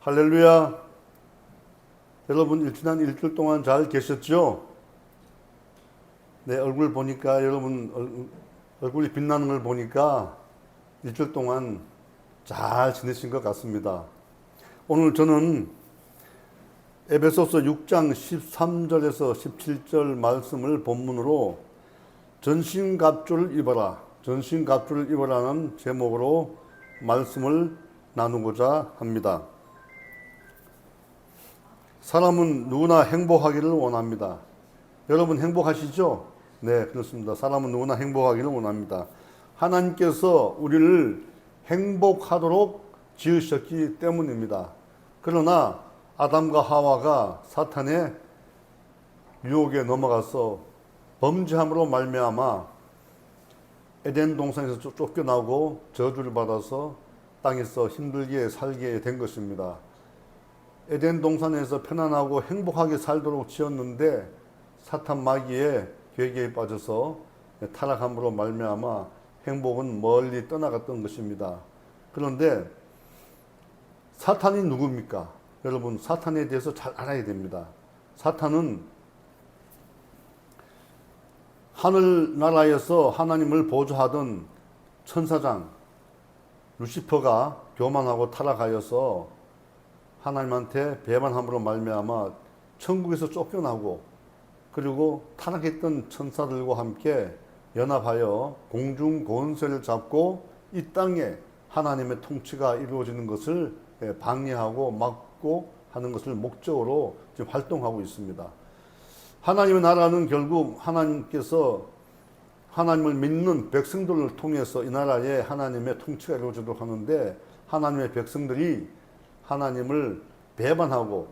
할렐루야. 여러분 지난 일주일 동안 잘 계셨죠? 내 얼굴 보니까 여러분 얼굴이 빛나는 걸 보니까 일주일 동안 잘 지내신 것 같습니다. 오늘 저는 에베소서 6장 13절에서 17절 말씀을 본문으로 전신갑주를 입어라, 전신갑주를 입어라는 제목으로 말씀을 나누고자 합니다. 사람은 누구나 행복하기를 원합니다. 여러분 행복하시죠? 네, 그렇습니다. 사람은 누구나 행복하기를 원합니다. 하나님께서 우리를 행복하도록 지으셨기 때문입니다. 그러나 아담과 하와가 사탄의 유혹에 넘어가서 범죄함으로 말미암아 에덴 동산에서 쫓겨나고 저주를 받아서 땅에서 힘들게 살게 된 것입니다. 에덴 동산에서 편안하고 행복하게 살도록 지었는데 사탄 마귀의 괴계에 빠져서 타락함으로 말미암아 행복은 멀리 떠나갔던 것입니다. 그런데 사탄이 누굽니까? 여러분, 사탄에 대해서 잘 알아야 됩니다. 사탄은 하늘나라에서 하나님을 보좌하던 천사장 루시퍼가 교만하고 타락하여서 하나님한테 배반함으로 말미암아 천국에서 쫓겨나고 그리고 타락했던 천사들과 함께 연합하여 공중 권세를 잡고 이 땅에 하나님의 통치가 이루어지는 것을 방해하고 막고 하는 것을 목적으로 지금 활동하고 있습니다. 하나님의 나라는 결국 하나님께서 하나님을 믿는 백성들을 통해서 이 나라에 하나님의 통치가 이루어지도록 하는데 하나님의 백성들이 하나님을 배반하고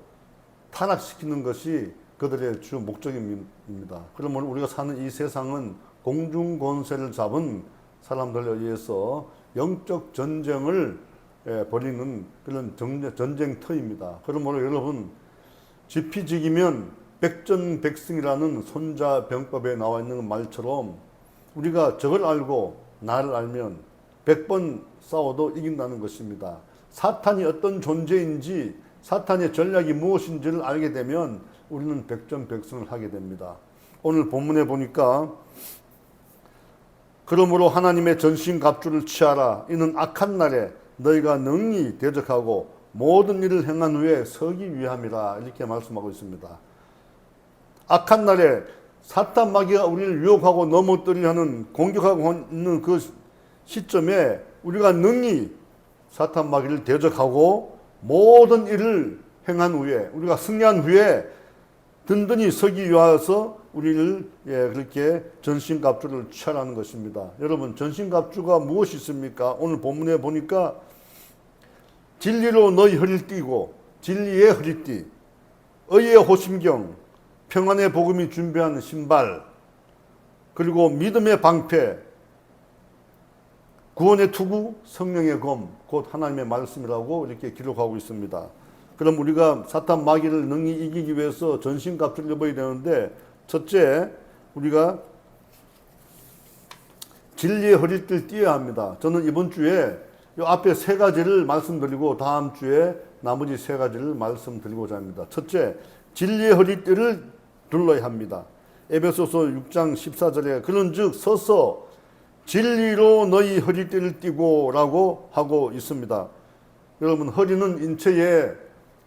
타락시키는 것이 그들의 주 목적입니다. 그러면 우리가 사는 이 세상은 공중 권세를 잡은 사람들에 의해서 영적 전쟁을 벌이는 그런 전쟁터입니다. 그러므로 여러분, 지피지기면 백전백승이라는 손자병법에 나와 있는 말처럼 우리가 저걸 알고 나를 알면 100번 싸워도 이긴다는 것입니다. 사탄이 어떤 존재인지 사탄의 전략이 무엇인지를 알게 되면 우리는 백전백승을 하게 됩니다. 오늘 본문에 보니까 그러므로 하나님의 전신갑주를 취하라. 이는 악한 날에 너희가 능히 대적하고 모든 일을 행한 후에 서기 위함이라. 이렇게 말씀하고 있습니다. 악한 날에 사탄 마귀가 우리를 유혹하고 넘어뜨리려 하는 공격하고 있는 그 시점에 우리가 능히 사탄 마귀를 대적하고 모든 일을 행한 후에 우리가 승리한 후에 든든히 서기 위하여서 우리를 그렇게 전신갑주를 취하라는 것입니다. 여러분, 전신갑주가 무엇이 있습니까? 오늘 본문에 보니까 진리로 너희 허리를 띠고 진리의 허리띠, 의의 호심경, 평안의 복음이 준비하는 신발, 그리고 믿음의 방패, 구원의 투구, 성령의 검, 곧 하나님의 말씀이라고 이렇게 기록하고 있습니다. 그럼 우리가 사탄 마귀를 능히 이기기 위해서 전신갑주를 입어야 되는데, 첫째, 우리가 진리의 허리띠를 띠어야 합니다. 저는 이번 주에 이 앞에 세 가지를 말씀드리고 다음 주에 나머지 세 가지를 말씀드리고자 합니다. 첫째, 진리의 허리띠를 둘러야 합니다. 에베소서 6장 14절에 그런즉 서서 진리로 너희 허리띠를 띠고 라고 하고 있습니다. 여러분, 허리는 인체의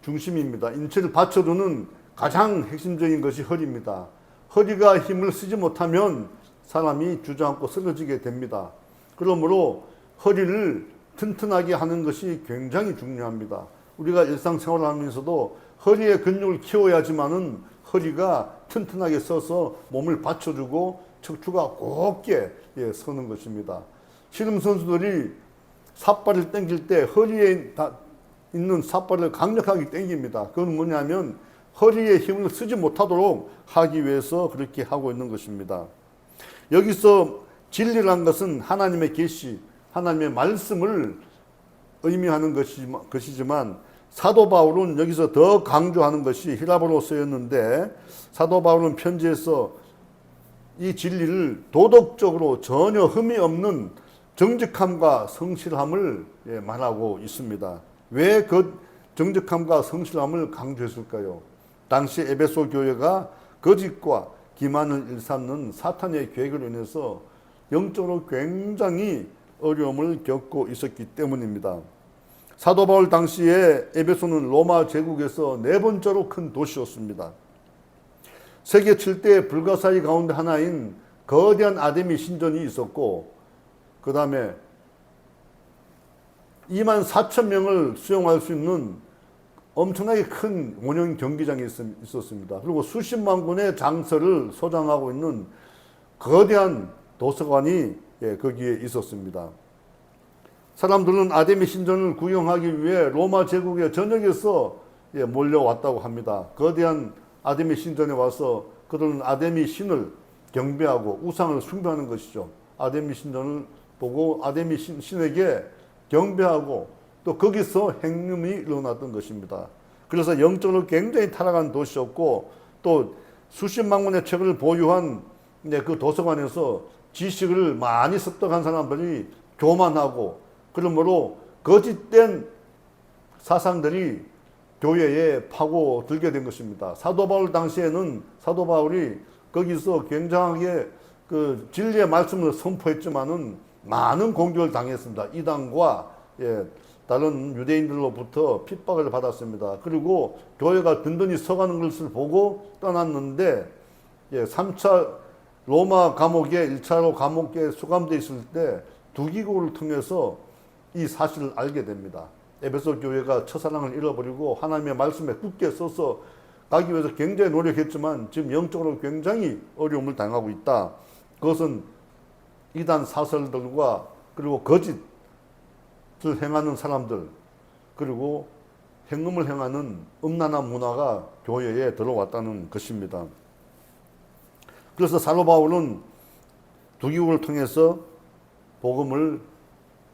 중심입니다. 인체를 받쳐주는 가장 핵심적인 것이 허리입니다. 허리가 힘을 쓰지 못하면 사람이 주저앉고 쓰러지게 됩니다. 그러므로 허리를 튼튼하게 하는 것이 굉장히 중요합니다. 우리가 일상생활을 하면서도 허리의 근육을 키워야지만은 허리가 튼튼하게 서서 몸을 받쳐주고 척추가 곧게 서는 것입니다. 씨름 선수들이 삿발을 당길 때 허리에 있는 삿발을 강력하게 당깁니다. 그건 뭐냐면 허리에 힘을 쓰지 못하도록 하기 위해서 그렇게 하고 있는 것입니다. 여기서 진리란 것은 하나님의 계시, 하나님의 말씀을 의미하는 것이지만 사도 바울은 여기서 더 강조하는 것이 히라보로 쓰였는데, 사도 바울은 편지에서 이 진리를 도덕적으로 전혀 흠이 없는 정직함과 성실함을 말하고 있습니다. 왜 그 정직함과 성실함을 강조했을까요? 당시 에베소 교회가 거짓과 기만을 일삼는 사탄의 계획으로 인해서 영적으로 굉장히 어려움을 겪고 있었기 때문입니다. 사도 바울 당시에 에베소는 로마 제국에서 네 번째로 큰 도시였습니다. 세계 7대 불가사의 가운데 하나인 거대한 아데미 신전이 있었고, 그 다음에 2만 4천 명을 수용할 수 있는 엄청나게 큰 원형 경기장이 있었습니다. 그리고 수십만 권의 장서를 소장하고 있는 거대한 도서관이 거기에 있었습니다. 사람들은 아데미 신전을 구경하기 위해 로마 제국의 전역에서 몰려왔다고 합니다. 거대한 아데미 신전에 와서 그들은 아데미 신을 경배하고 우상을 숭배하는 것이죠. 아데미 신전을 보고 아데미 신에게 경배하고 또 거기서 행음이 일어났던 것입니다. 그래서 영적으로 굉장히 타락한 도시였고, 또 수십만 권의 책을 보유한 그 도서관에서 지식을 많이 습득한 사람들이 교만하고, 그러므로 거짓된 사상들이 교회에 파고들게 된 것입니다. 사도 바울 당시에는 사도 바울이 거기서 굉장하게 그 진리의 말씀을 선포했지만은 많은 공격을 당했습니다. 이단과 다른 유대인들로부터 핍박을 받았습니다. 그리고 교회가 든든히 서가는 것을 보고 떠났는데 3차 로마 감옥에 1차로 감옥에 수감되어 있을 때 두기고를 통해서 이 사실을 알게 됩니다. 에베소 교회가 첫사랑을 잃어버리고 하나님의 말씀에 굳게 서서 가기 위해서 굉장히 노력했지만 지금 영적으로 굉장히 어려움을 당하고 있다. 그것은 이단 사설들과 그리고 거짓을 행하는 사람들, 그리고 행음을 행하는 음란한 문화가 교회에 들어왔다는 것입니다. 그래서 사도 바울은 두기고를 통해서 복음을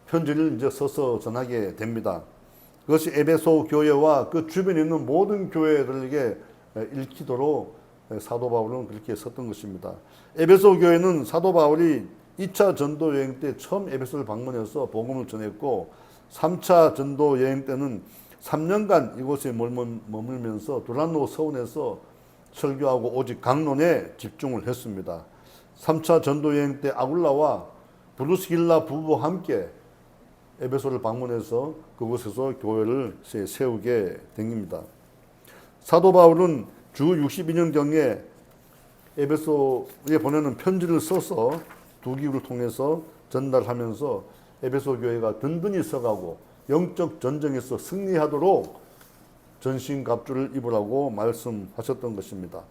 편지를 이제 써서 전하게 됩니다. 그것이 에베소 교회와 그 주변에 있는 모든 교회들에게 읽히도록 사도 바울은 그렇게 썼던 것입니다. 에베소 교회는 사도 바울이 2차 전도 여행 때 처음 에베소를 방문해서 복음을 전했고, 3차 전도 여행 때는 3년간 이곳에 머물면서 두란노 서원에서 설교하고 오직 강론에 집중을 했습니다. 3차 전도 여행 때 아굴라와 브루스길라 부부와 함께 에베소를 방문해서 그곳에서 교회를 세우게 됩니다. 사도 바울은 주 62년경에 에베소에 보내는 편지를 써서 두기를 통해서 전달하면서 에베소 교회가 든든히 서가고 영적 전쟁에서 승리하도록 전신갑주를 입으라고 말씀하셨던 것입니다.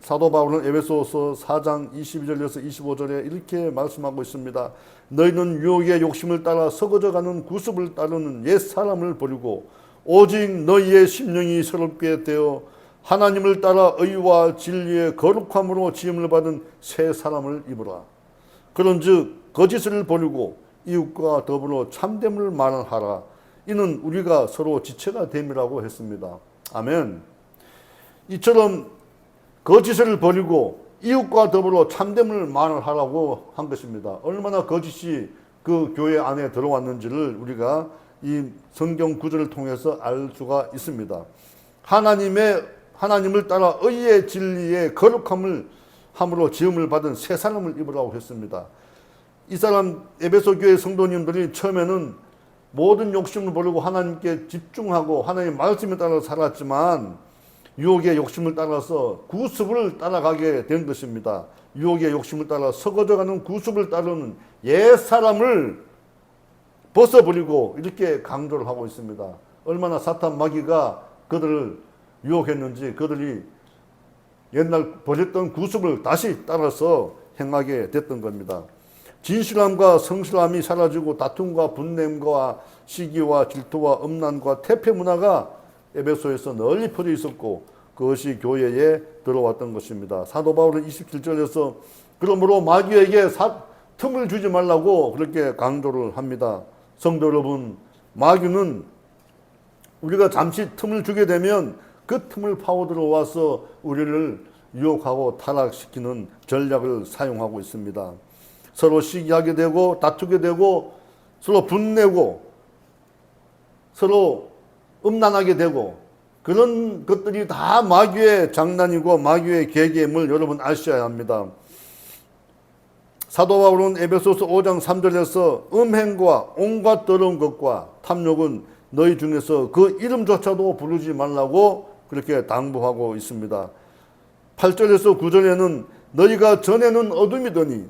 사도 바울은 에베소서 4장 22절에서 25절에 이렇게 말씀하고 있습니다. 너희는 유혹의 욕심을 따라 썩어져가는 구습을 따르는 옛 사람을 버리고 오직 너희의 심령이 새롭게 되어 하나님을 따라 의와 진리의 거룩함으로 지음을 받은 새 사람을 입으라. 그런즉 거짓을 버리고 이웃과 더불어 참됨을 말하라. 이는 우리가 서로 지체가 됨이라고 했습니다. 아멘. 이처럼 거짓을 버리고 이웃과 더불어 참됨을 말하라고 한 것입니다. 얼마나 거짓이 그 교회 안에 들어왔는지를 우리가 이 성경 구절을 통해서 알 수가 있습니다. 하나님을 따라 의의 진리의 거룩함을 함으로 지음을 받은 새 사람을 입으라고 했습니다. 이 사람 에베소 교회 성도님들이 처음에는 모든 욕심을 버리고 하나님께 집중하고 하나님의 말씀에 따라 살았지만 유혹의 욕심을 따라서 구습을 따라가게 된 것입니다. 유혹의 욕심을 따라 썩어져가는 구습을 따르는 옛 사람을 벗어버리고 이렇게 강조를 하고 있습니다. 얼마나 사탄 마귀가 그들을 유혹했는지 그들이 옛날 버렸던 구습을 다시 따라서 행하게 됐던 겁니다. 진실함과 성실함이 사라지고 다툼과 분냄과 시기와 질투와 음란과 태폐 문화가 에베소에서 널리 퍼져 있었고 그것이 교회에 들어왔던 것입니다. 사도 바울은 27절에서 그러므로 마귀에게 틈을 주지 말라고 그렇게 강조를 합니다. 성도 여러분, 마귀는 우리가 잠시 틈을 주게 되면 그 틈을 파고 들어와서 우리를 유혹하고 타락시키는 전략을 사용하고 있습니다. 서로 시기하게 되고 다투게 되고 서로 분내고 서로 음란하게 되고 그런 것들이 다 마귀의 장난이고 마귀의 계계임을 여러분 아셔야 합니다. 사도 바울은 에베소서 5장 3절에서 음행과 온갖 더러운 것과 탐욕은 너희 중에서 그 이름조차도 부르지 말라고 그렇게 당부하고 있습니다. 8절에서 9절에는 너희가 전에는 어둠이더니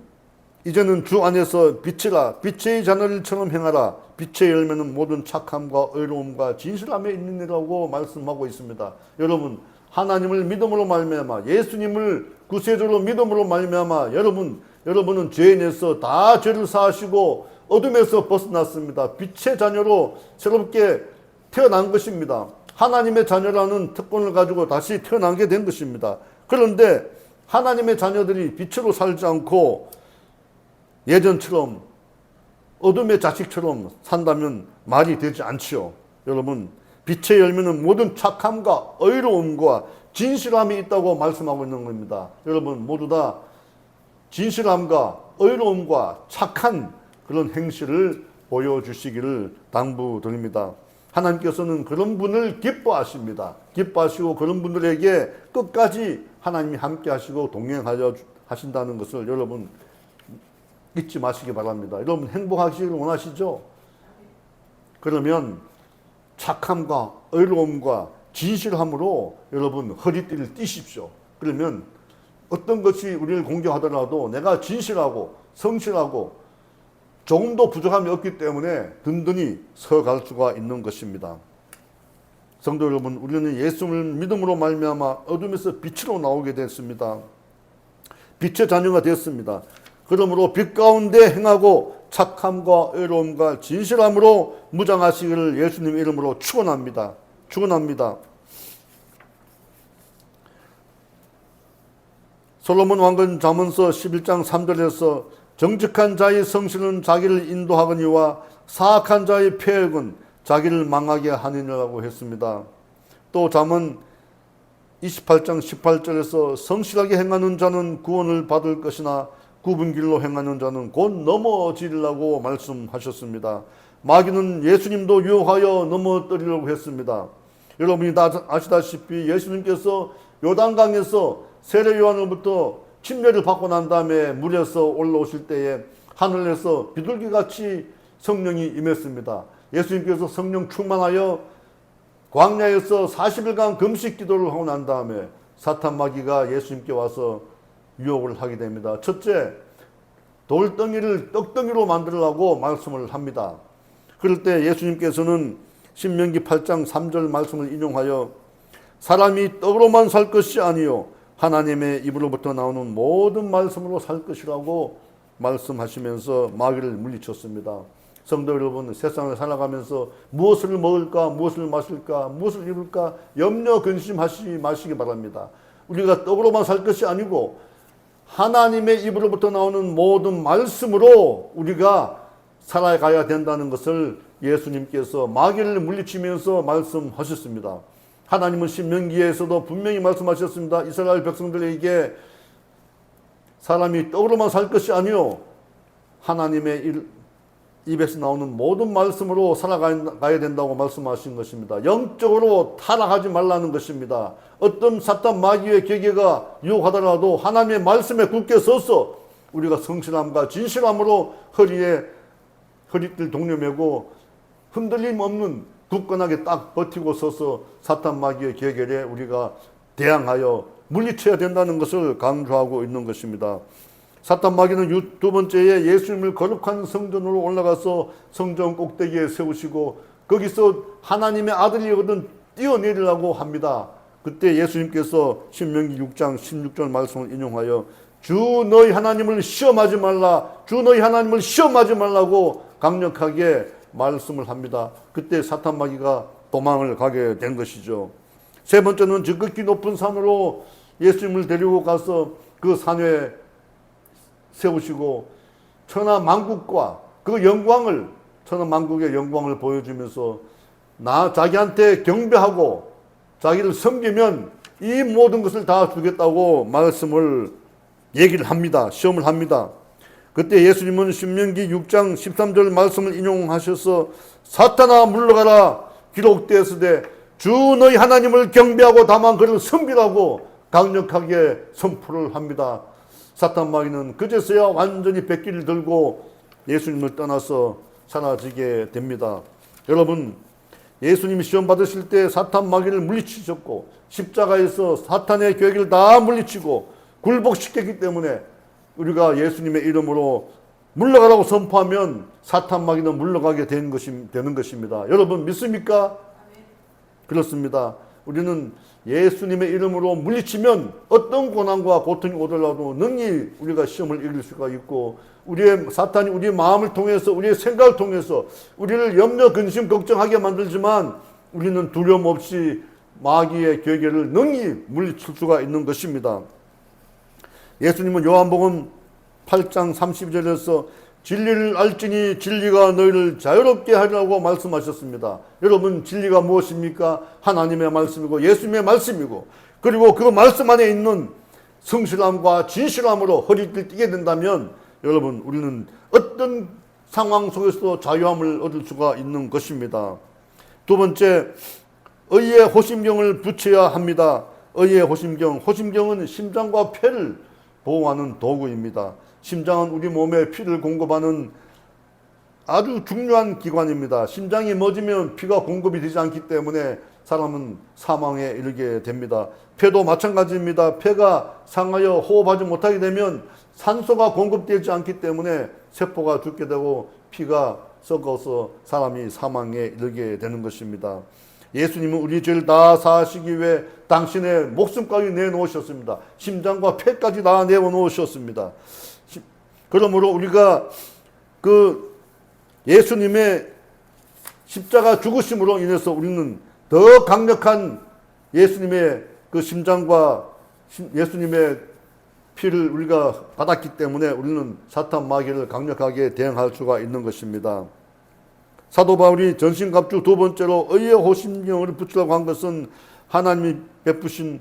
이제는 주 안에서 빛이라 빛의 자녀들처럼 행하라 빛의 열매는 모든 착함과 의로움과 진실함에 있느니라고 말씀하고 있습니다. 여러분 하나님을 믿음으로 말미암아 예수님을 구세주로 믿음으로 말미암아 여러분은 죄인에서 다 죄를 사하시고 어둠에서 벗어났습니다. 빛의 자녀로 새롭게 태어난 것입니다. 하나님의 자녀라는 특권을 가지고 다시 태어나게 된 것입니다. 그런데 하나님의 자녀들이 빛으로 살지 않고 예전처럼 어둠의 자식처럼 산다면 말이 되지 않지요. 여러분 빛의 열매는 모든 착함과 의로움과 진실함이 있다고 말씀하고 있는 겁니다. 여러분 모두 다 진실함과 의로움과 착한 그런 행실을 보여주시기를 당부드립니다. 하나님께서는 그런 분을 기뻐하십니다. 기뻐하시고 그런 분들에게 끝까지 하나님이 함께 하시고 동행하여 하신다는 것을 여러분 잊지 마시기 바랍니다. 여러분 행복하시기를 원하시죠? 그러면 착함과 의로움과 진실함으로 여러분 허리띠를 띠십시오. 그러면 어떤 것이 우리를 공격하더라도 내가 진실하고 성실하고 조금도 부족함이 없기 때문에 든든히 서갈 수가 있는 것입니다. 성도 여러분, 우리는 예수를 믿음으로 말미암아 어둠에서 빛으로 나오게 됐습니다. 빛의 자녀가 되었습니다. 그러므로 빛 가운데 행하고 착함과 의로움과 진실함으로 무장하시기를 예수님 이름으로 축원합니다. 솔로몬 왕건 잠언서 11장 3절에서 정직한 자의 성실은 자기를 인도하거니와 사악한 자의 폐역은 자기를 망하게 하느니라고 했습니다. 또 잠언 28장 18절에서 성실하게 행하는 자는 구원을 받을 것이나 굽은 길로 행하는 자는 곧 넘어지리라고 말씀하셨습니다. 마귀는 예수님도 유혹하여 넘어뜨리려고 했습니다. 여러분이 다 아시다시피 예수님께서 요단강에서 세례 요한으로부터 침례를 받고 난 다음에 물에서 올라오실 때에 하늘에서 비둘기같이 성령이 임했습니다. 예수님께서 성령 충만하여 광야에서 40일간 금식 기도를 하고 난 다음에 사탄 마귀가 예수님께 와서 유혹을 하게 됩니다. 첫째, 돌덩이를 떡덩이로 만들라고 말씀을 합니다. 그럴 때 예수님께서는 신명기 8장 3절 말씀을 인용하여 사람이 떡으로만 살 것이 아니요 하나님의 입으로부터 나오는 모든 말씀으로 살 것이라고 말씀하시면서 마귀를 물리쳤습니다. 성도 여러분, 세상을 살아가면서 무엇을 먹을까, 무엇을 마실까, 무엇을 입을까 염려 근심하시지 마시기 바랍니다. 우리가 떡으로만 살 것이 아니고 하나님의 입으로부터 나오는 모든 말씀으로 우리가 살아가야 된다는 것을 예수님께서 마귀를 물리치면서 말씀하셨습니다. 하나님은 신명기에서도 분명히 말씀하셨습니다. 이스라엘 백성들에게 사람이 떡으로만 살 것이 아니요 하나님의 입에서 나오는 모든 말씀으로 살아가야 된다고 말씀하신 것입니다. 영적으로 타락하지 말라는 것입니다. 어떤 사탄 마귀의 계계가 유혹하더라도 하나님의 말씀에 굳게 서서 우리가 성실함과 진실함으로 허리띠를 동여매고 흔들림 없는 굳건하게 딱 버티고 서서 사탄 마귀의 계계에 우리가 대항하여 물리쳐야 된다는 것을 강조하고 있는 것입니다. 사탄 마귀는 두 번째에 예수님을 거룩한 성전으로 올라가서 성전 꼭대기에 세우시고 거기서 하나님의 아들이거든 뛰어내리라고 합니다. 그때 예수님께서 신명기 6장 16절 말씀을 인용하여 주 너희 하나님을 시험하지 말라, 주 너희 하나님을 시험하지 말라고 강력하게 말씀을 합니다. 그때 사탄 마귀가 도망을 가게 된 것이죠. 세 번째는 지극히 높은 산으로 예수님을 데리고 가서 그 산에 세우시고 천하 만국과 그 영광을, 천하 만국의 영광을 보여주면서 자기한테 경배하고 자기를 섬기면 이 모든 것을 다 주겠다고 말씀을 얘기를 합니다. 시험을 합니다. 그때 예수님은 신명기 6장 13절 말씀을 인용하셔서 사탄아 물러가라 기록되었으되 주 너희 하나님을 경배하고 다만 그를 섬기라고 강력하게 선포를 합니다. 사탄 마귀는 그제서야 완전히 백기를 들고 예수님을 떠나서 사라지게 됩니다. 여러분, 예수님이 시험 받으실 때 사탄 마귀를 물리치셨고 십자가에서 사탄의 계획을 다 물리치고 굴복시켰기 때문에 우리가 예수님의 이름으로 물러가라고 선포하면 사탄 마귀는 물러가게 되는 것입니다. 여러분 믿습니까? 그렇습니다. 우리는 예수님의 이름으로 물리치면 어떤 고난과 고통이 오더라도 능히 우리가 시험을 이길 수가 있고, 사탄이 우리의 마음을 통해서, 우리의 생각을 통해서 우리를 염려, 근심, 걱정하게 만들지만 우리는 두려움 없이 마귀의 계획을 능히 물리칠 수가 있는 것입니다. 예수님은 요한복음 8장 30절에서 진리를 알지니 진리가 너희를 자유롭게 하리라고 말씀하셨습니다. 여러분, 진리가 무엇입니까? 하나님의 말씀이고 예수님의 말씀이고, 그리고 그 말씀 안에 있는 성실함과 진실함으로 허리를 띠게 된다면 여러분, 우리는 어떤 상황 속에서도 자유함을 얻을 수가 있는 것입니다. 두 번째, 의의 호심경을 붙여야 합니다. 의의 호심경. 호심경은 심장과 폐를 보호하는 도구입니다. 심장은 우리 몸에 피를 공급하는 아주 중요한 기관입니다. 심장이 멎으면 피가 공급이 되지 않기 때문에 사람은 사망에 이르게 됩니다. 폐도 마찬가지입니다. 폐가 상하여 호흡하지 못하게 되면 산소가 공급되지 않기 때문에 세포가 죽게 되고 피가 썩어서 사람이 사망에 이르게 되는 것입니다. 예수님은 우리 죄를 다 사하시기 위해 당신의 목숨까지 내놓으셨습니다. 심장과 폐까지 다 내어놓으셨습니다. 그러므로 우리가 그 예수님의 십자가 죽으심으로 인해서 우리는 더 강력한 예수님의 그 심장과 예수님의 피를 우리가 받았기 때문에 우리는 사탄 마귀를 강력하게 대응할 수가 있는 것입니다. 사도 바울이 전신갑주 두 번째로 의의 호심경을 붙이라고 한 것은 하나님이 베푸신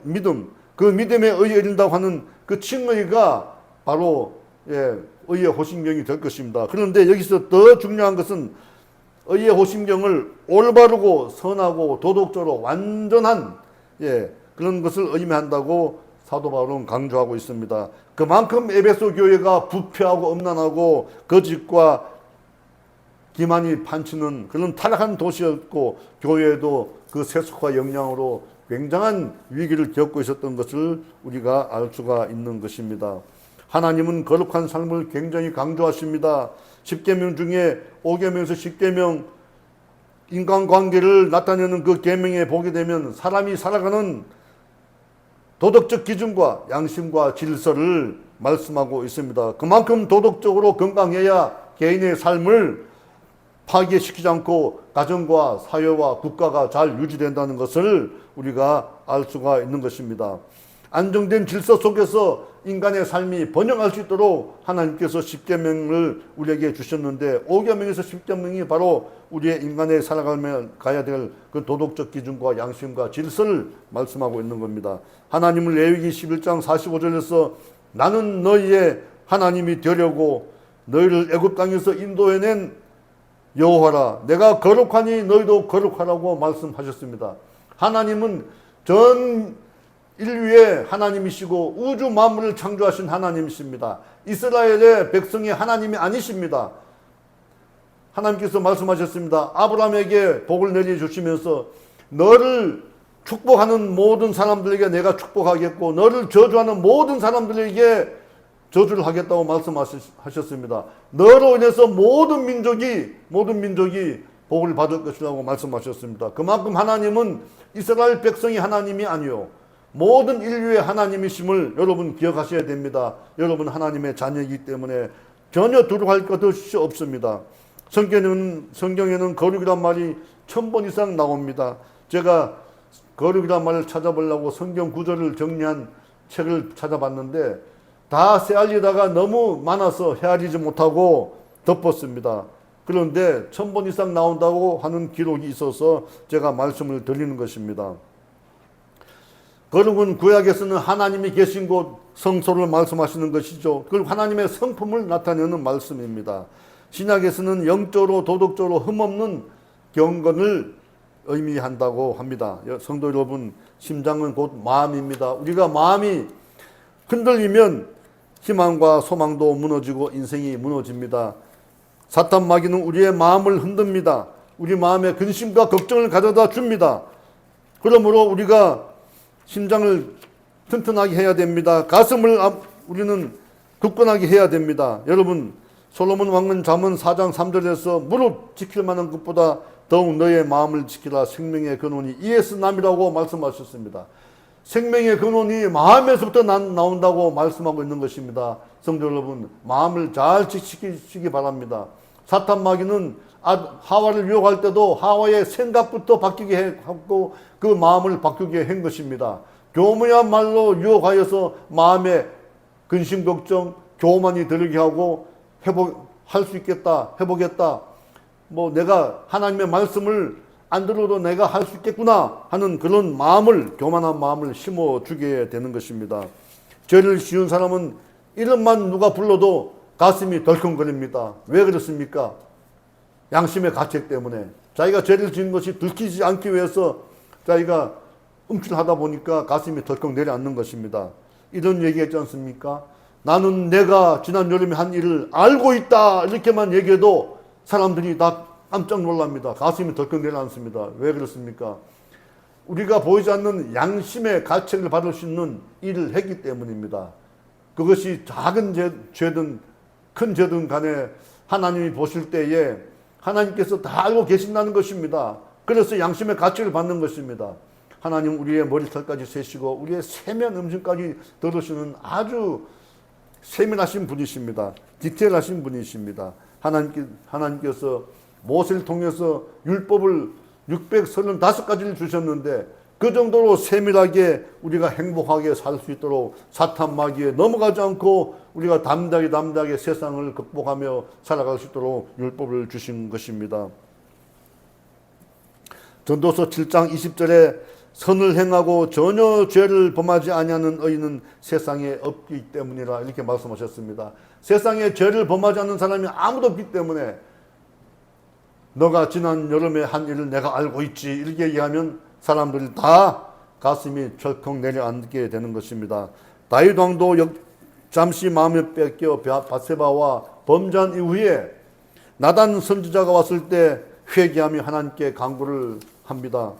믿음, 그 믿음에 의해진다고 하는 그 칭의가 바로 의의 호심경이 될 것입니다. 그런데 여기서 더 중요한 것은 의의 호심경을 올바르고 선하고 도덕적으로 완전한 그런 것을 의미한다고 사도 바울은 강조하고 있습니다. 그만큼 에베소 교회가 부패하고 엄난하고 거짓과 기만이 판치는 그런 타락한 도시였고, 교회도 그 세속화 영향으로 굉장한 위기를 겪고 있었던 것을 우리가 알 수가 있는 것입니다. 하나님은 거룩한 삶을 굉장히 강조하십니다. 10계명 중에 5계명에서 10계명 인간관계를 나타내는 그 계명에 보게 되면 사람이 살아가는 도덕적 기준과 양심과 질서를 말씀하고 있습니다. 그만큼 도덕적으로 건강해야 개인의 삶을 파괴시키지 않고 가정과 사회와 국가가 잘 유지된다는 것을 우리가 알 수가 있는 것입니다. 안정된 질서 속에서 인간의 삶이 번영할 수 있도록 하나님께서 10계명을 우리에게 주셨는데 5계명에서 10계명이 바로 우리의 인간의 살아가야 될 그 도덕적 기준과 양심과 질서를 말씀하고 있는 겁니다. 하나님을 레위기 11장 45절에서 나는 너희의 하나님이 되려고 너희를 애굽 땅에서 인도해낸 여호와라, 내가 거룩하니 너희도 거룩하라고 말씀하셨습니다. 하나님은 전 인류의 하나님이시고 우주 만물을 창조하신 하나님이십니다. 이스라엘의 백성의 하나님이 아니십니다. 하나님께서 말씀하셨습니다. 아브라함에게 복을 내려주시면서 너를 축복하는 모든 사람들에게 내가 축복하겠고 너를 저주하는 모든 사람들에게 저주를 하겠다고 말씀하셨습니다. 너로 인해서 모든 민족이 복을 받을 것이라고 말씀하셨습니다. 그만큼 하나님은 이스라엘 백성이 하나님이 아니요 모든 인류의 하나님이심을 여러분 기억하셔야 됩니다. 여러분 하나님의 자녀이기 때문에 전혀 두려워할 것이 없습니다. 성경에는 거룩이란 말이 1000번 이상 나옵니다. 제가 거룩이란 말을 찾아보려고 성경 구절을 정리한 책을 찾아봤는데 다 헤아리다가 너무 많아서 헤아리지 못하고 덮었습니다. 그런데 1000번 이상 나온다고 하는 기록이 있어서 제가 말씀을 드리는 것입니다. 거룩은 구약에서는 하나님이 계신 곳 성소를 말씀하시는 것이죠. 그리고 하나님의 성품을 나타내는 말씀입니다. 신약에서는 영적으로 도덕적으로 흠없는 경건을 의미한다고 합니다. 성도 여러분, 심장은 곧 마음입니다. 우리가 마음이 흔들리면 희망과 소망도 무너지고 인생이 무너집니다. 사탄 마귀는 우리의 마음을 흔듭니다. 우리 마음에 근심과 걱정을 가져다 줍니다. 그러므로 우리가 심장을 튼튼하게 해야 됩니다. 가슴을 우리는 굳건하게 해야 됩니다. 여러분, 솔로몬 왕은 잠언 4장 3절에서 무릇 지킬 만한 것보다 더욱 너의 마음을 지키라. 생명의 근원이 이에서 남이라고 말씀하셨습니다. 생명의 근원이 마음에서부터 나온다고 말씀하고 있는 것입니다. 성도 여러분, 마음을 잘 지키시기 바랍니다. 사탄 마귀는 하와를 유혹할 때도 하와의 생각부터 바뀌게 하고 그 마음을 바꾸게 한 것입니다. 교묘야말로 유혹하여서 마음에 근심 걱정 교만이 들게 하고 할 수 있겠다, 해보겠다, 내가 하나님의 말씀을 안 들어도 내가 할 수 있겠구나 하는 그런 마음을, 교만한 마음을 심어주게 되는 것입니다. 죄를 지은 사람은 이름만 누가 불러도 가슴이 덜컹거립니다. 왜 그렇습니까? 양심의 가책 때문에. 자기가 죄를 지은 것이 들키지 않기 위해서 자기가 움찔하다 보니까 가슴이 덜컥 내려앉는 것입니다. 이런 얘기했지 않습니까? 나는 내가 지난 여름에 한 일을 알고 있다 이렇게만 얘기해도 사람들이 다 깜짝 놀랍니다. 가슴이 덜컥 내려앉습니다. 왜 그렇습니까? 우리가 보이지 않는 양심의 가책을 받을 수 있는 일을 했기 때문입니다. 그것이 작은 죄든 큰 죄든 간에 하나님이 보실 때에 하나님께서 다 알고 계신다는 것입니다. 그래서 양심의 가책을 받는 것입니다. 하나님 우리의 머리털까지 세시고 우리의 세면 음식까지 들으시는 아주 세밀하신 분이십니다. 디테일하신 분이십니다. 하나님께서 모세를 통해서 율법을 635가지를 주셨는데 그 정도로 세밀하게 우리가 행복하게 살 수 있도록 사탄 마귀에 넘어가지 않고 우리가 담대하게 세상을 극복하며 살아갈 수 있도록 율법을 주신 것입니다. 전도서 7장 20절에 선을 행하고 전혀 죄를 범하지 아니하는 의인은 세상에 없기 때문이라 이렇게 말씀하셨습니다. 세상에 죄를 범하지 않는 사람이 아무도 없기 때문에 너가 지난 여름에 한 일을 내가 알고 있지 이렇게 얘기하면 사람들이 다 가슴이 철컥 내려앉게 되는 것입니다. 다윗 왕도 잠시 마음을 뺏겨 밧세바와 범죄한 이후에 나단 선지자가 왔을 때 회개하며 하나님께 간구를 합니다.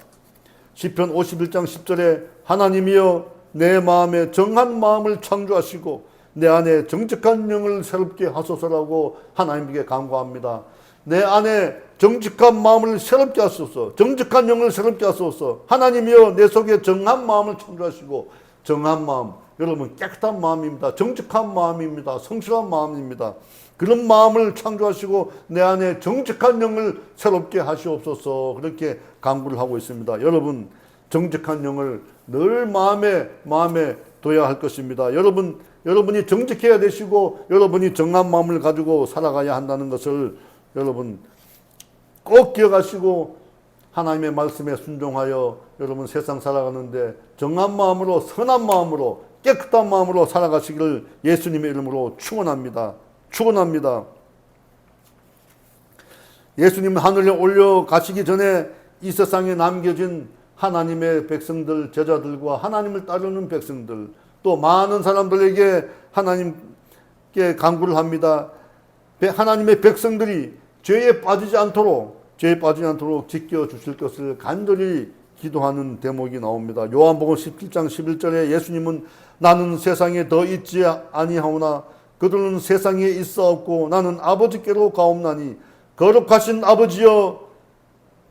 시편 51장 10절에 하나님이여 내 마음에 정한 마음을 창조하시고 내 안에 정직한 영을 새롭게 하소서라고 하나님께 간구합니다. 내 안에 정직한 마음을 새롭게 하소서, 정직한 영을 새롭게 하소서. 하나님이여 내 속에 정한 마음을 창조하시고, 정한 마음, 여러분 깨끗한 마음입니다. 정직한 마음입니다. 성실한 마음입니다. 그런 마음을 창조하시고 내 안에 정직한 영을 새롭게 하시옵소서. 그렇게 간구를 하고 있습니다. 여러분 정직한 영을 늘 마음에 둬야 할 것입니다. 여러분이 정직해야 되시고 여러분이 정한 마음을 가지고 살아가야 한다는 것을 여러분 꼭 기억하시고 하나님의 말씀에 순종하여 여러분 세상 살아가는데 정한 마음으로 선한 마음으로 깨끗한 마음으로 살아가시기를 예수님의 이름으로 축원합니다. 예수님 하늘에 올려가시기 전에 이 세상에 남겨진 하나님의 백성들, 제자들과 하나님을 따르는 백성들, 또 많은 사람들에게 하나님께 간구를 합니다. 하나님의 백성들이 죄에 빠지지 않도록 지켜주실 것을 간절히 기도하는 대목이 나옵니다. 요한복음 17장 11절에 예수님은 나는 세상에 더 있지 아니하오나 그들은 세상에 있사옵고 나는 아버지께로 가옵나니 거룩하신 아버지여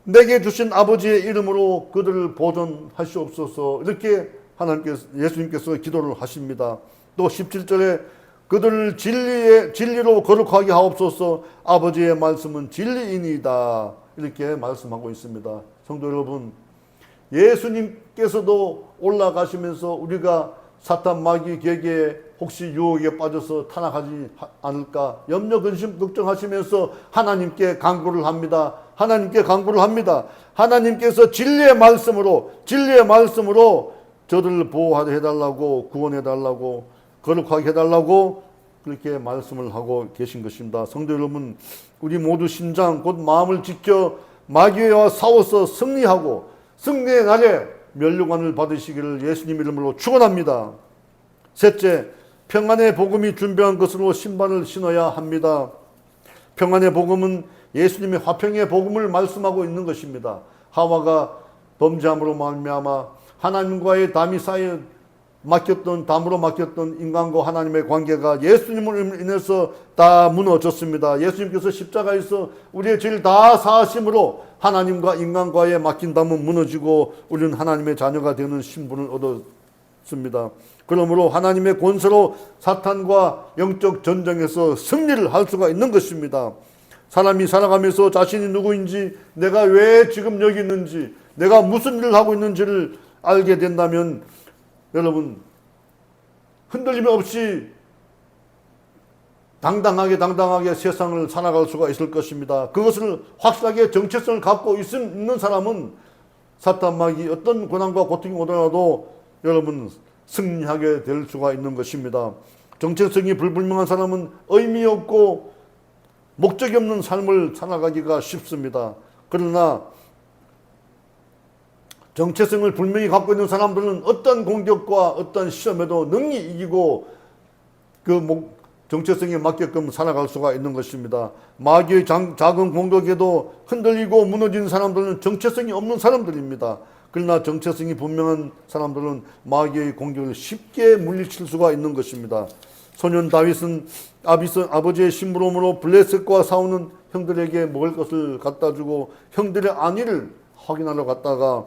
내게 주신 아버지의 이름으로 그들을 보존하시옵소서. 이렇게 예수님께서 기도를 하십니다. 또 17절에 그들을 진리로 거룩하게 하옵소서. 아버지의 말씀은 진리이니이다. 이렇게 말씀하고 있습니다. 성도 여러분, 예수님께서도 올라가시면서 우리가 사탄 마귀 계계에 혹시 유혹에 빠져서 타락하지 않을까 염려 근심 걱정하시면서 하나님께 간구를 합니다. 하나님께서 진리의 말씀으로 저들을 보호해달라고, 구원해달라고, 거룩하게 해달라고 그렇게 말씀을 하고 계신 것입니다. 성도 여러분, 우리 모두 심장 곧 마음을 지켜 마귀와 싸워서 승리하고 승리의 날에 면류관을 받으시기를 예수님 이름으로 축원합니다. 셋째, 평안의 복음이 준비한 것으로 신발을 신어야 합니다. 평안의 복음은 예수님의 화평의 복음을 말씀하고 있는 것입니다. 하와가 범죄함으로 말미암아 하나님과의 담이 쌓여 담으로 막혔던 인간과 하나님의 관계가 예수님으로 인해서 다 무너졌습니다. 예수님께서 십자가에서 우리의 죄를 다 사하심으로 하나님과 인간과의 막힌 담은 무너지고 우리는 하나님의 자녀가 되는 신분을 얻었습니다. 그러므로 하나님의 권세로 사탄과 영적 전쟁에서 승리를 할 수가 있는 것입니다. 사람이 살아가면서 자신이 누구인지, 내가 왜 지금 여기 있는지, 내가 무슨 일을 하고 있는지를 알게 된다면 여러분 흔들림 없이 당당하게 세상을 살아갈 수가 있을 것입니다. 그것을 확실하게 정체성을 갖고 있는 사람은 사탄 마귀 어떤 고난과 고통이 오더라도 여러분 승리하게 될 수가 있는 것입니다. 정체성이 불분명한 사람은 의미 없고 목적이 없는 삶을 살아가기가 쉽습니다. 그러나 정체성을 분명히 갖고 있는 사람들은 어떤 공격과 어떤 시험에도 능히 이기고 그 정체성에 맞게끔 살아갈 수가 있는 것입니다. 마귀의 작은 공격에도 흔들리고 무너진 사람들은 정체성이 없는 사람들입니다. 그러나 정체성이 분명한 사람들은 마귀의 공격을 쉽게 물리칠 수가 있는 것입니다. 소년 다윗은 아버지의 심부름으로 블레셋과 싸우는 형들에게 먹을 것을 갖다 주고 형들의 안위를 확인하러 갔다가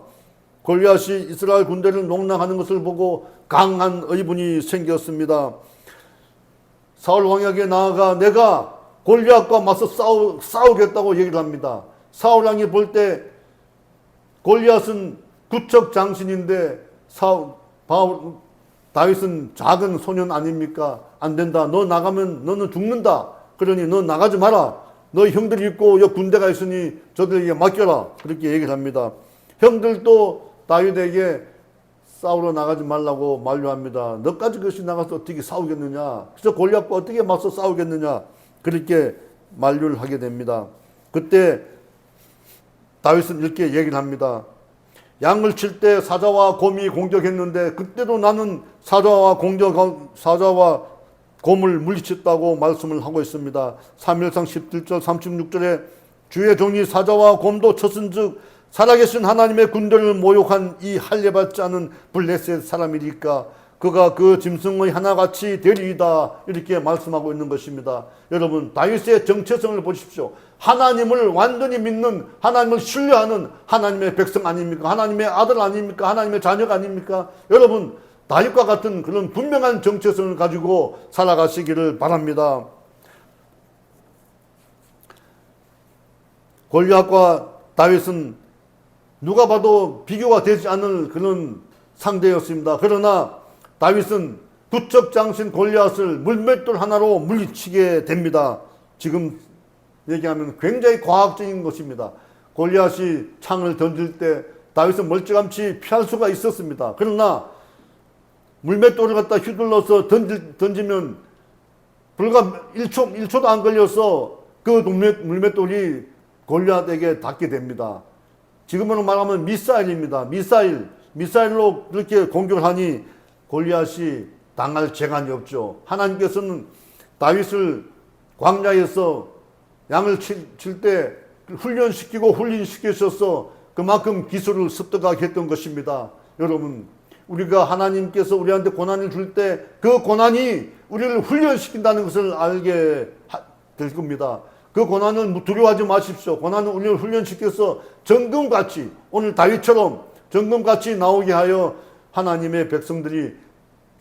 골리앗이 이스라엘 군대를 농락하는 것을 보고 강한 의분이 생겼습니다. 사울 왕에게 나아가 내가 골리앗과 맞서 싸우겠다고 얘기를 합니다. 사울 왕이 볼 때 골리앗은 구척 장신인데 다윗은 작은 소년 아닙니까? 안 된다. 너 나가면 너는 죽는다. 그러니 너 나가지 마라. 너 형들이 있고 여기 군대가 있으니 저들에게 맡겨라. 그렇게 얘기를 합니다. 형들도 다윗에게 싸우러 나가지 말라고 만류합니다. 너까지 그것이 나가서 어떻게 싸우겠느냐. 그래서 골리앗과 어떻게 맞서 싸우겠느냐. 그렇게 만류를 하게 됩니다. 그때 다윗은 이렇게 얘기를 합니다. 양을 칠 때 사자와 곰이 공격했는데 그때도 나는 사자와 곰을 물리쳤다고 말씀을 하고 있습니다. 사무엘상 17절 36절에 주의 종이 사자와 곰도 쳤은즉 살아계신 하나님의 군대를 모욕한 이 할례받지 않은 블레셋 사람이니까 그가 그 짐승의 하나같이 되리이다. 이렇게 말씀하고 있는 것입니다. 여러분 다윗의 정체성을 보십시오. 하나님을 완전히 믿는, 하나님을 신뢰하는 하나님의 백성 아닙니까? 하나님의 아들 아닙니까? 하나님의 자녀가 아닙니까? 여러분 다윗과 같은 그런 분명한 정체성을 가지고 살아가시기를 바랍니다. 골리앗과 다윗은 누가 봐도 비교가 되지 않을 그런 상대였습니다. 그러나 다윗은 구척 장신 골리앗을 물맷돌 하나로 물리치게 됩니다. 지금 얘기하면 굉장히 과학적인 것입니다. 골리앗이 창을 던질 때 다윗은 멀찌감치 피할 수가 있었습니다. 그러나 물맷돌을 갖다 휘둘러서 던지면 불과 1초도 안 걸려서 그 물맷돌이 골리앗에게 닿게 됩니다. 지금으로 말하면 미사일입니다. 미사일로 그렇게 공격을 하니 골리앗이 당할 재간이 없죠. 하나님께서는 다윗을 광야에서 양을 칠 때 훈련시키셔서 그만큼 기술을 습득하게 했던 것입니다. 여러분 우리가 하나님께서 우리한테 고난을 줄 때 그 고난이 우리를 훈련시킨다는 것을 알게 될 겁니다. 그 고난을 두려워하지 마십시오. 고난은 우리를 훈련시켜서 정금같이 오늘 다윗처럼 정금같이 나오게 하여 하나님의 백성들이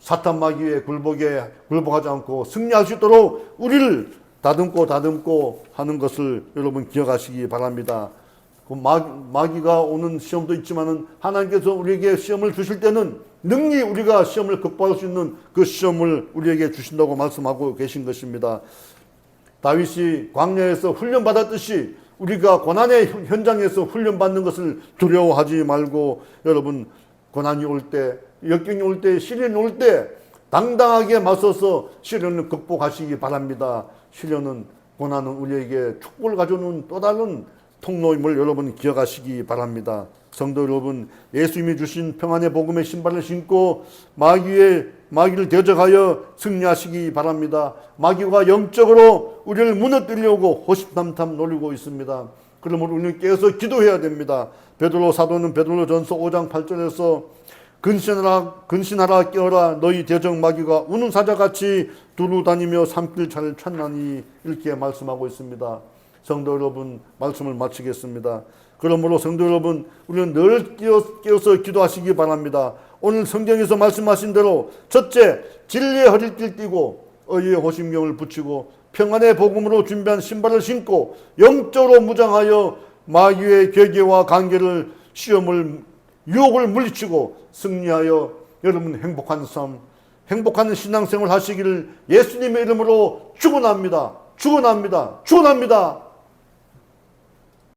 사탄 마귀에 굴복하지 않고 승리할 수 있도록 우리를 다듬고 하는 것을 여러분 기억하시기 바랍니다. 그 마귀가 오는 시험도 있지만은 하나님께서 우리에게 시험을 주실 때는 능히 우리가 시험을 극복할 수 있는 그 시험을 우리에게 주신다고 말씀하고 계신 것입니다. 다윗이 광야에서 훈련받았듯이 우리가 고난의 현장에서 훈련받는 것을 두려워하지 말고 여러분 고난이 올 때, 역경이 올 때, 시련이 올 때 당당하게 맞서서 시련을 극복하시기 바랍니다. 시련은 고난은 우리에게 축복을 가져오는 또 다른 통로임을 여러분 기억하시기 바랍니다. 성도 여러분, 예수님이 주신 평안의 복음의 신발을 신고 마귀를 대적하여 승리하시기 바랍니다. 마귀가 영적으로 우리를 무너뜨리려고 호시탐탐 노리고 있습니다. 그러므로 우리는 깨어서 기도해야 됩니다. 베드로 사도는 베드로전서 5장 8절에서 근신하라 깨어라 너희 대적 마귀가 우는 사자같이 두루다니며 산길차를 찾나니 이렇게 말씀하고 있습니다. 성도 여러분, 말씀을 마치겠습니다. 그러므로 성도 여러분, 우리는 늘 깨어서 기도하시기 바랍니다. 오늘 성경에서 말씀하신 대로 첫째, 진리의 허리띠를 띠고 의의 호심경을 붙이고 평안의 복음으로 준비한 신발을 신고 영적으로 무장하여 마귀의 계계와 관계를 유혹을 물리치고 승리하여 여러분 행복한 삶, 행복한 신앙생활 하시기를 예수님의 이름으로 축원합니다. 축원합니다. 축원합니다.